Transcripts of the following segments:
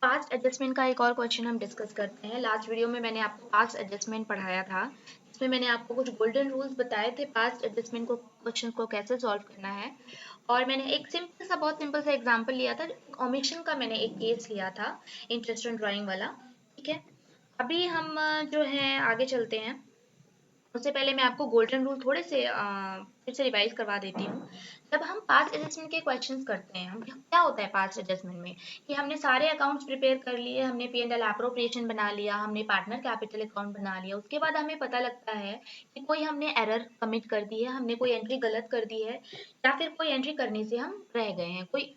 Past adjustment का एक और क्वेश्चन हम डिस्कस करते हैं। लास्ट वीडियो में मैंने आपको पास्ट एडजस्टमेंट पढ़ाया था, इसमें मैंने आपको कुछ गोल्डन रूल्स बताए थे पास्ट एडजस्टमेंट को क्वेश्चन को कैसे सॉल्व करना है। और मैंने एक बहुत सिंपल सा एग्जांपल लिया था, ओमिशन का मैंने एक केस लिया था, इंटरेस्ट ऑन ड्राइंग वाला। ठीक है, अभी हम जो है आगे चलते हैं। उससे पहले मैं आपको गोल्डन रूल थोड़े से फिर से रिवाइज करवा देती हूँ। जब हम पास्ट एडजस्टमेंट के क्वेश्चंस करते हैं, हम क्या होता है पास्ट एडजस्टमेंट में कि हमने सारे अकाउंट्स प्रिपेयर कर लिए, हमने पी एंड एल एप्रोप्रिएशन बना लिया, हमने पार्टनर कैपिटल अकाउंट बना लिया। उसके बाद हमें पता लगता है कि कोई हमने एरर कमिट कर दी है, हमने कोई एंट्री गलत कर दी है, या फिर कोई एंट्री करने से हम रह गए हैं, कोई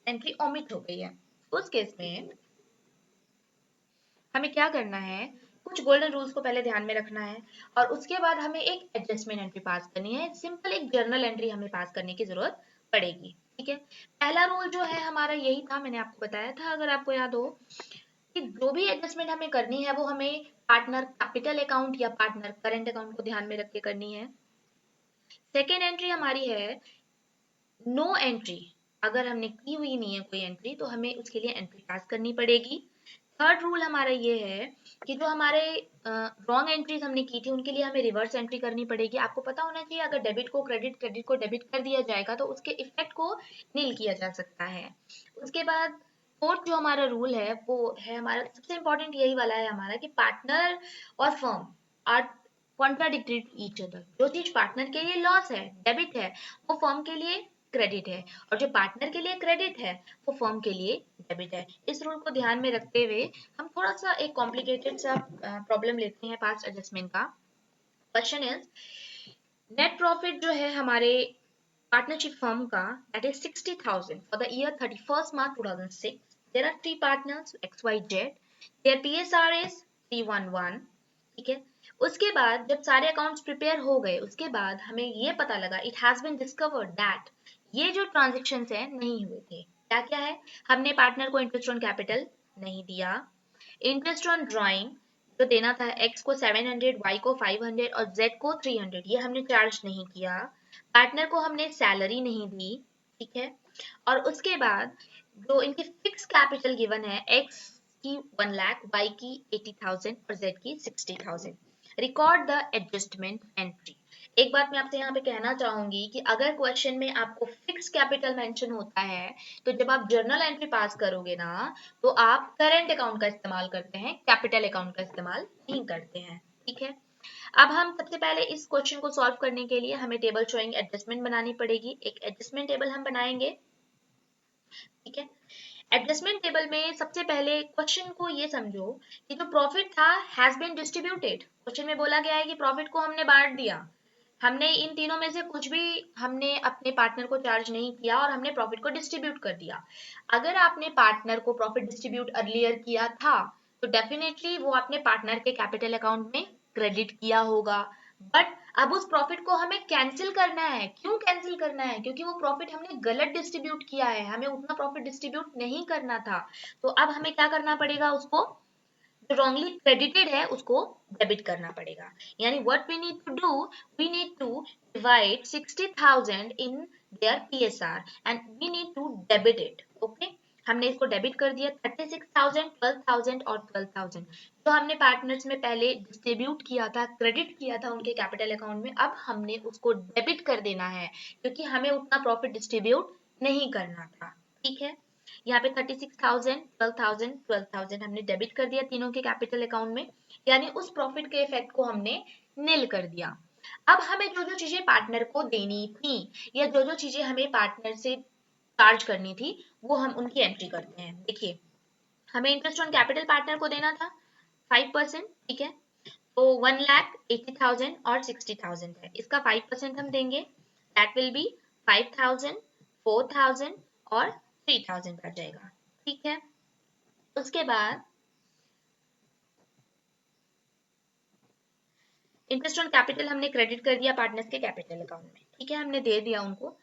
एंट्री ओमिट हो गई है। उस केस में हमें क्या करना है, कुछ गोल्डन रूल्स को पहले ध्यान में रखना है और उसके बाद हमें एक एडजस्टमेंट एंट्री पास करनी है। सिंपल एक जर्नल एंट्री हमें पास करने की जरूरत पड़ेगी। ठीक है, पहला रूल जो है हमारा यही था, मैंने आपको बताया था, अगर आपको याद हो, कि जो भी एडजस्टमेंट हमें करनी है वो हमें पार्टनर कैपिटल अकाउंट या पार्टनर करंट अकाउंट को ध्यान में रख के करनी है। सेकेंड एंट्री हमारी है नो एंट्री। अगर हमने की हुई नहीं है कोई एंट्री तो हमें उसके लिए एंट्री पास करनी पड़ेगी। थर्ड रूल हमारा ये है कि जो हमारे रॉन्ग एंट्रीज हमने की थी उनके लिए हमें रिवर्स एंट्री करनी पड़ेगी। आपको पता होना चाहिए, अगर डेबिट को क्रेडिट, क्रेडिट को डेबिट कर दिया जाएगा तो उसके इफेक्ट को नील किया जा सकता है। उसके बाद फोर्थ जो हमारा रूल है वो है, हमारा सबसे इंपॉर्टेंट यही वाला है हमारा, कि पार्टनर और firm are contradictory to each other. जो चीज पार्टनर के लिए लॉस है, डेबिट है, वो फर्म के लिए क्रेडिट है, और जो पार्टनर के लिए क्रेडिट है वो फर्म के लिए डेबिट है। इस रूल को ध्यान में रखते हुए हम थोड़ा सा एक कॉम्प्लिकेटेड सा प्रॉब्लम लेते हैं पास्ट एडजस्टमेंट का। क्वेश्चन इज, नेट प्रॉफिट जो है हमारे पार्टनरशिप फर्म का, that is 60,000 for the year 31st March 2006। There are three partners XYZ, their PSR is 311। ठीक है, उसके बाद जब सारे अकाउंट्स प्रिपेयर हो गए, उसके बाद हमें ये पता लगा, it has been discovered that ये जो ट्रांजेक्शन्स हैं नहीं हुए थे। क्या क्या है, हमने पार्टनर को इंटरेस्ट ऑन कैपिटल नहीं दिया, इंटरेस्ट ऑन ड्राइंग जो देना था, एक्स को 700, वाई को 500 और जेड को 300, ये हमने चार्ज नहीं किया। पार्टनर को हमने सैलरी नहीं दी। ठीक है, और उसके बाद जो इनकी फिक्स कैपिटल गिवन है, एक्स की 1 लाख, वाई की 80,000 और जेड की 60,000। Record the adjustment entry. एक बात मैं आपसे यहाँ पे कहना चाहूंगी कि अगर क्वेश्चन में आपको फिक्स कैपिटल मेंशन होता है तो जब आप जर्नल एंट्री पास करोगे ना, तो आप करंट अकाउंट का इस्तेमाल करते हैं, कैपिटल अकाउंट का इस्तेमाल नहीं करते हैं। ठीक है, अब हम सबसे पहले इस क्वेश्चन को सॉल्व करने के लिए हमें टेबल शोइंग एडजस्टमेंट बनानी पड़ेगी। एक एडजस्टमेंट टेबल हम बनाएंगे। ठीक है, एडजस्टमेंट टेबल में सबसे पहले क्वेश्चन को ये समझो कि जो प्रॉफिट था हैज बीन डिस्ट्रीब्यूटेड। क्वेश्चन में बोला गया है कि प्रॉफिट को हमने बांट दिया, हमने इन तीनों में से कुछ भी हमने अपने पार्टनर को चार्ज नहीं किया और हमने प्रॉफिट को डिस्ट्रीब्यूट कर दिया। अगर आपने पार्टनर को प्रॉफिट डिस्ट्रीब्यूट अर्लियर किया था तो डेफिनेटली वो अपने पार्टनर के कैपिटल अकाउंट में क्रेडिट किया होगा। बट अब उस प्रॉफिट को हमें कैंसिल करना है। क्यों कैंसिल करना है? क्योंकि वो प्रॉफिट हमने गलत डिस्ट्रीब्यूट किया है, हमें उतना प्रॉफिट डिस्ट्रीब्यूट नहीं करना था। तो अब हमें क्या करना पड़ेगा, उसको जो रॉन्गली क्रेडिटेड है उसको डेबिट करना पड़ेगा। यानी what we need to do, we need to divide 60,000 in their PSR and we need to debit it. Okay, हमने इसको डेबिट कर दिया, 36,000, 12,000 और 12,000 जो हमने पार्टनर्स में पहले डिस्ट्रीब्यूट किया था, क्रेडिट किया था उनके कैपिटल अकाउंट में, अब हमने उसको डेबिट कर देना है क्योंकि हमें उतना प्रॉफिट डिस्ट्रीब्यूट नहीं करना था। ठीक है, यहाँ पे 36,000, 12,000, 12,000 हमने डेबिट कर दिया तीनों के कैपिटल अकाउंट में, यानी उस प्रॉफिट के इफेक्ट को हमने नील कर दिया। अब हमें जो जो चीजें पार्टनर को देनी थी या जो जो चीजें हमें पार्टनर से चार्ज करनी थी वो हम उनकी एंट्री करते हैं। देखिए, हमें इंटरेस्ट ऑन कैपिटल पार्टनर को देना था 5%। ठीक है, तो 1,80,000 और 60,000 है, इसका 5% हम देंगे, दैट विल बी 5,000, 4,000 और 3,000 आ जाएगा। ठीक है, उसके बाद इंटरेस्ट ऑन कैपिटल हमने क्रेडिट कर दिया पार्टनर्स के कैपिटल अकाउंट में। ठीक है, हमने दे दिया उनको।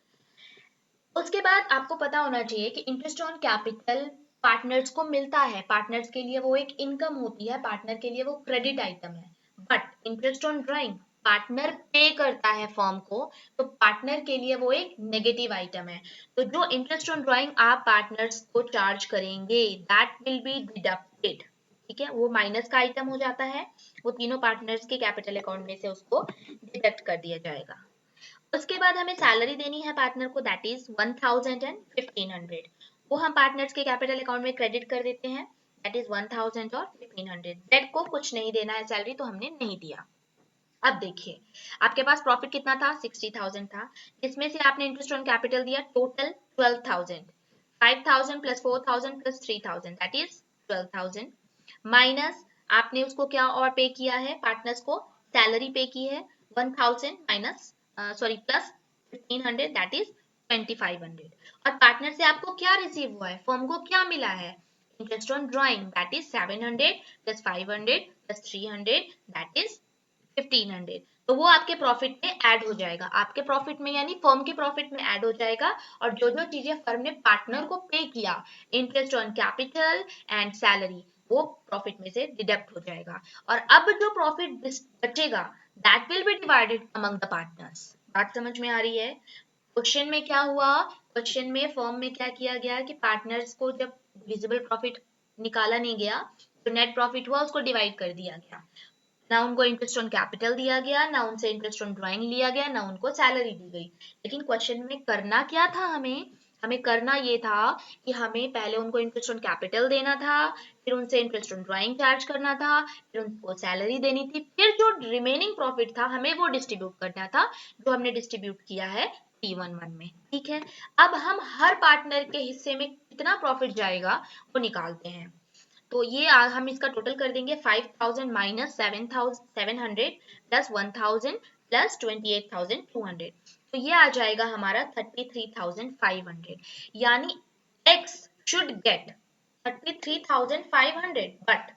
उसके बाद आपको पता होना चाहिए कि इंटरेस्ट ऑन कैपिटल पार्टनर्स को मिलता है, पार्टनर्स के लिए वो एक इनकम होती है, पार्टनर के लिए वो क्रेडिट आइटम है। But interest on drawing partner पे करता है फर्म को, तो पार्टनर के लिए वो एक नेगेटिव आइटम है। तो जो इंटरेस्ट ऑन ड्राइंग आप पार्टनर्स को चार्ज करेंगे दैट विल बी डिडक्टेड, ठीक है, वो माइनस का आइटम हो जाता है, वो तीनों पार्टनर्स के कैपिटल अकाउंट में से उसको डिडक्ट कर दिया जाएगा। उसके बाद हमें सैलरी देनी है पार्टनर को, दैट इज 1000 एंड 1500, वो हम पार्टनर्स के कैपिटल अकाउंट में क्रेडिट कर देते हैं, दैट इज 1000 और 1500। जेड को कुछ नहीं देना है सैलरी, तो हमने नहीं दिया। अब देखिए आपके पास प्रॉफिट कितना था, 60,000 था, जिसमें से आपने इंटरेस्ट ऑन कैपिटल दिया total 12,000, 5,000 plus 4,000 plus 3,000 that is 12,000, minus आपने उसको क्या और पे किया है, पार्टनर्स को सैलरी पे की है 1000 minus sorry plus 1500 that is 2500, और पार्टनर से आपको क्या रिसीव हुआ है, फर्म को क्या मिला है, interest on drawing that is 700 plus 500 plus 300 that is 1500, तो वो आपके प्रॉफिट में ऐड हो जाएगा, आपके प्रॉफिट में यानी फर्म के प्रॉफिट में ऐड हो जाएगा। और जो जो चीजें फर्म ने पार्टनर को पे किया, interest on capital and salary, वो प्रॉफिट में से डिडक्ट हो जाएगा, और अब जो प्रॉफिट बचेगा that will be divided among the partners. बात समझ में आ रही है? क्वेश्चन में क्या हुआ, क्वेश्चन में फर्म में क्या किया गया कि पार्टनर्स को जब विजिबल प्रॉफिट निकाला नहीं गया, तो नेट प्रॉफिट हुआ उसको डिवाइड कर दिया गया, ना उनको इंटरेस्ट ऑन कैपिटल दिया गया, ना उनसे इंटरेस्ट ऑन ड्राइंग लिया गया, ना उनको सैलरी दी गई। लेकिन क्वेश्चन में करना क्या था, हमें हमें करना ये था कि हमें पहले उनको इंटरेस्ट ऑन कैपिटल देना था, फिर उनसे इंटरेस्ट ऑन ड्राइंग चार्ज करना था, फिर उनको सैलरी देनी थी, फिर जो रिमेनिंग प्रॉफिट था हमें वो डिस्ट्रीब्यूट करना था, जो हमने डिस्ट्रीब्यूट किया है T11 में, ठीक है। अब हम हर पार्टनर के हिस्से में कितना प्रॉफिट जाएगा वो निकालते हैं। तो ये हम इसका टोटल कर देंगे 5,000 माइनस 7,700 प्लस 1,000 प्लस 28,200, तो ये आ जाएगा हमारा 33,500, यानी x should get 33,500, but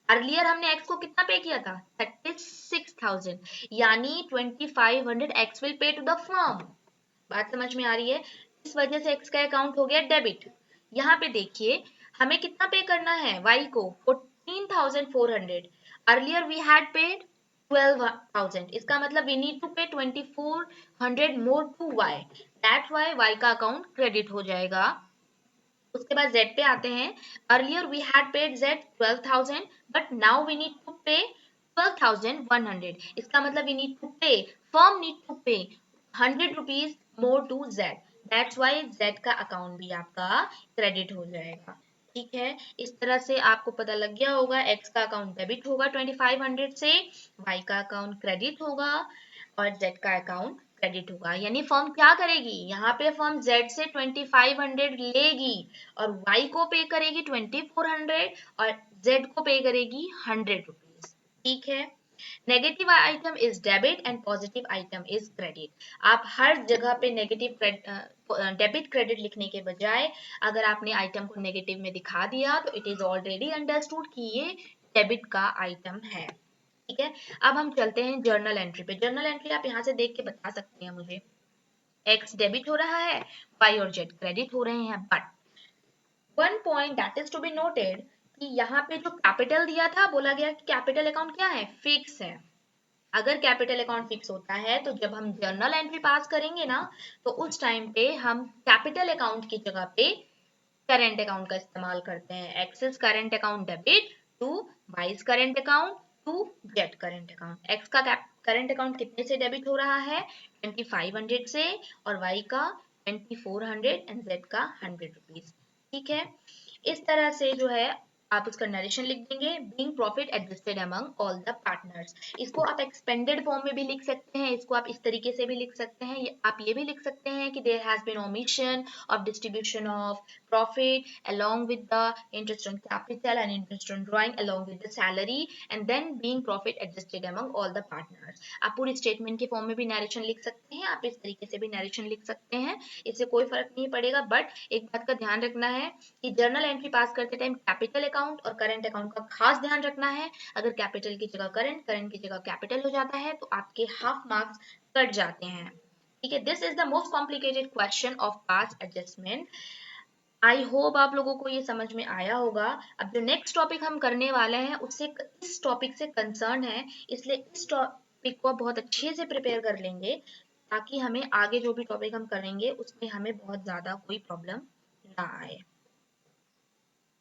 earlier हमने x को कितना पे किया था 36,000, यानी 2,500 x will pay to the firm. बात समझ में आ रही है? इस वजह से x का अकाउंट हो गया डेबिट। यहाँ पे देखिए हमें कितना पे करना है y को 14,400, अर्लियर वी हैड पेड 12,000, इसका मतलब we need to pay 2,400 more to y, that's why y का अकाउंट क्रेडिट हो जाएगा। उसके बाद z पे आते हैं, earlier we had paid z 12,000 but now we need to pay 12,100, इसका मतलब we need to pay, firm need to pay 100 rupees more to z, that's why z का अकाउंट भी आपका क्रेडिट हो जाएगा, ठीक है। इस तरह से आपको पता लग गया होगा, x का अकाउंट डेबिट होगा 2,500 से, y का अकाउंट क्रेडिट होगा और z का अकाउंट क्रेडिट होगा। यानी फर्म क्या करेगी, यहाँ पे फर्म z से 2,500 लेगी और y को पे करेगी 2,400 और z को पे करेगी 100 रुपीज, ठीक है। Negative item is debit and positive item is credit. आप हर जगह पे नेगेटिव डेबिट क्रेडिट लिखने के बजाय अगर आपने आइटम को नेगेटिव में दिखा दिया तो इट इज ऑलरेडी अंडरस्टूड कि ये डेबिट का आइटम है, ठीक है। अब हम चलते हैं जर्नल एंट्री पे। जर्नल एंट्री आप यहाँ से देख के बता सकते हैं मुझे, x डेबिट हो रहा है, y और z क्रेडिट हो रहे हैं, but one point that is to be noted कि यहाँ पे जो कैपिटल दिया था, बोला गया कि कैपिटल अकाउंट क्या है, फिक्स है। अगर कैपिटल अकाउंट फिक्स होता है तो जब हम जर्नल एंट्री पास करेंगे ना, तो उस टाइम पे हम कैपिटल अकाउंट की जगह पे करेंट अकाउंट का इस्तेमाल करते हैं। X's current account debit to Y's current account to Z's current account. X का करेंट अकाउंट कितने से डेबिट हो रहा है, 2,500 से, और वाई का 2,400 एंड जेड का 100 रुपीज, ठीक है। इस तरह से जो है आप उसका नरेशन लिख देंगे, being profit adjusted among all the partners. इसको आप एक्सपेंडेड फॉर्म में भी लिख सकते हैं, इसको आप इस तरीके से भी लिख सकते हैं, आप ये भी लिख सकते हैं कि there has been omission of distribution of profit along with the interest on capital and interest on drawing along with the salary and then being profit adjusted among all the partners। आप पूरी statement के form में भी narration लिख सकते हैं, आप इस तरीके से भी नरेशन लिख सकते हैं, इससे कोई फर्क नहीं पड़ेगा। बट एक बात का ध्यान रखना है कि जर्नल एंट्री पास करते टाइम कैपिटल अकाउंट और करंट अकाउंट का खास ध्यान रखना है। अगर कैपिटल की जगह करंट, करंट की जगह कैपिटल हो जाता है तो आपके हाफ मार्क्स कट जाते हैं, ठीक है। This is the most complicated question of pass adjustment. I hope आप लोगों को ये समझ में आया होगा। अब जो नेक्स्ट टॉपिक हम करने वाले हैं उससे इस टॉपिक से कंसर्न है, इसलिए इस टॉपिक को बहुत अच्छे से प्रिपेयर कर लेंगे ताकि हमें आगे जो भी टॉपिक हम करेंगे उसमें हमें बहुत ज़्यादा कोई प्रॉब्लम ना आए।